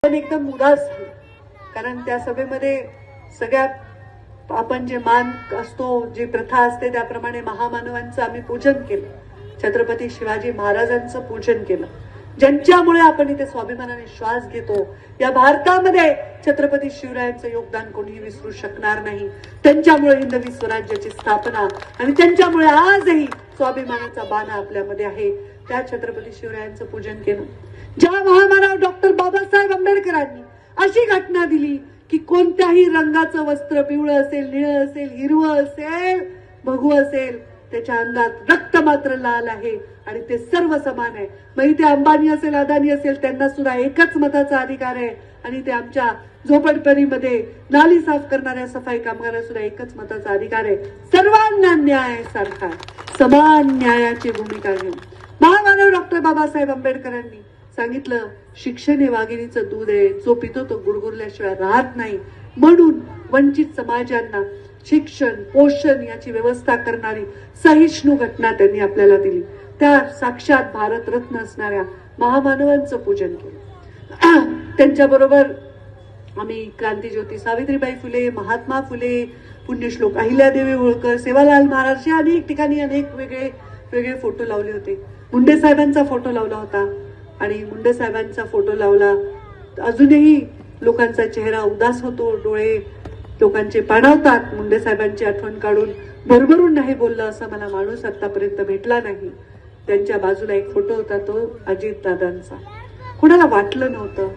पण एकदम उदास झालो, कारण त्या सभेमध्ये सगळ्यात आपण जे मान असतो, जी प्रथा असते त्याप्रमाणे महामानवांचं आम्ही पूजन केलं. छत्रपती शिवाजी महाराजांचं पूजन केलं, ज्यांच्यामुळे आपण इथे स्वाभिमानाने श्वास घेतो. या भारतामध्ये छत्रपती शिवरायांचं योगदान कोणीही विसरू शकणार नाही. त्यांच्यामुळे हिंदवी स्वराज्याची स्थापना आणि त्यांच्यामुळे आजही स्वाभिमानाचा बाणा आपल्यामध्ये आहे. त्या छत्रपती शिवरायांचं पूजन केलं. ज्या महामानव डॉक्टर बाबासाहेब आंबेडकरांनी अशी घटना दिली की कोणत्याही रंगाचं वस्त्र, पिवळं असेल, निळं असेल, हिरवं असेल, भगवं असेल, त्याच्या अंगात रक्त मात्र लाल आहे आणि ते सर्व समान आहे. मग इथे अंबानी असेल, अदानी असेल, त्यांना सुद्धा एकच मताचा अधिकार आहे आणि ते आमच्या झोपडपट्टीमध्ये नाली साफ करणाऱ्या सफाई कामगारांना सुद्धा एकच मताचा अधिकार आहे. सर्वांना न्याय सारखा, समान न्यायाची भूमिका घेऊन महामानव डॉक्टर बाबासाहेब आंबेडकरांनी सांगितलं, शिक्षण हे वाघिणीचं दूध आहे, जो पितो तो गुरगुरल्याशिवाय राहत नाही. म्हणून वंचित समाजांना शिक्षण, पोषण याची व्यवस्था करणारी सहिष्णू घटना त्यांनी आपल्याला दिली. त्या साक्षात भारतरत्न असणाऱ्या महामानवांचं पूजन केलं. त्यांच्याबरोबर आम्ही क्रांतीज्योती सावित्रीबाई फुले, महात्मा फुले, पुण्यश्लोक अहिल्यादेवी होळकर, सेवालाल महाराज, अनेक ठिकाणी अनेक वेगळे फोटो लावले होते. मुंडे साहेबांचा फोटो लावला होता आणि मुंडे साहेबांचा फोटो लावला. अजूनही लोकांचा चेहरा उदास होतो, डोळे लोकांचे पाणावतात. मुंडे साहेबांची आठवण काढून भरभरून नाही बोललं असं मला माणूस आतापर्यंत भेटला नाही. त्यांच्या बाजूला एक फोटो होता, तो अजित दादांचा. कोणाला वाटलं नव्हतं.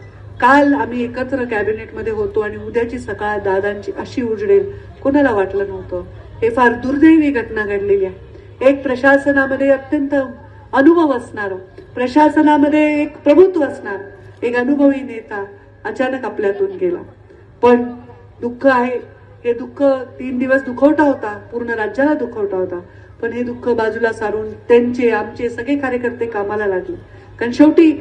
काल आम्ही एकत्र कॅबिनेटमध्ये होतो आणि उद्याची सकाळ दादांची अशी उजडेल, कोणाला वाटलं नव्हतं. हे फार दुर्दैवी घटना घडलेली आहे. एक प्रशासनामध्ये अत्यंत अनुभव असणार, प्रशासनामध्ये एक प्रभुत्व असणार एक अनुभवी नेता अचानक आपल्यातून गेला. पण दुःख आहे, हे दुःख 3 दिवस दुखवटा होता, पूर्ण राज्याला दुखवटा होता. पण हे दुःख बाजूला सारून त्यांचे, आमचे सगळे कार्यकर्ते कामाला लागले. कारण शेवटी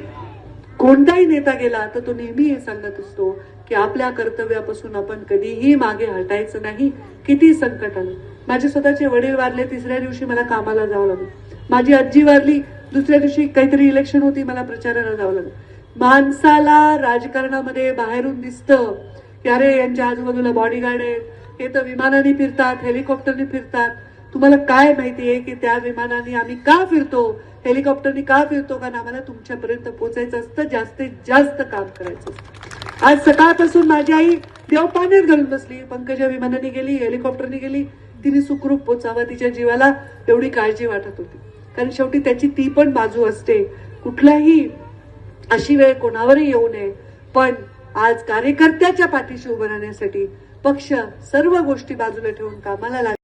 कोणताही नेता गेला तर तो नेहमी हे सांगत असतो की आपल्या कर्तव्यापासून आपण कधीही मागे हटायचं नाही, किती संकट आलं. माझे स्वतःचे वडील वारले, 3ऱ्या दिवशी मला कामाला जावं लागलं. माझी आजी वारली, 2ऱ्या दिवशी काहीतरी इलेक्शन होती, मला प्रचाराला जावं लागलं. माणसाला राजकारणामध्ये बाहेरून दिसतं की अरे यांच्या आजूबाजूला बॉडीगार्ड आहेत, हे तर विमानाने फिरतात, हेलिकॉप्टरने फिरतात. तुम्हाला काय माहितीये की त्या विमानाने आम्ही का फिरतो, हेलिकॉप्टरने का फिरतो? कारण आम्हाला तुमच्यापर्यंत पोहोचायचं असतं, जास्तीत जास्त काम करायचं असतं. आज सकाळपासून माझी आई देवपाण्यात घालून बसली. पंकजा विमानाने गेली, हेलिकॉप्टरने गेली, तिने सुखरूप पोचावं, तिच्या जीवाला एवढी काळजी वाटत होती. कारण शेवटी त्याची ती पण बाजू असते. कुठल्याही अशी वेळ कोणावरही येऊ नये. पण आज कार्यकर्त्याच्या पाठीशी उभं राहण्यासाठी पक्ष सर्व गोष्टी बाजूला ठेवून कामाला लागला.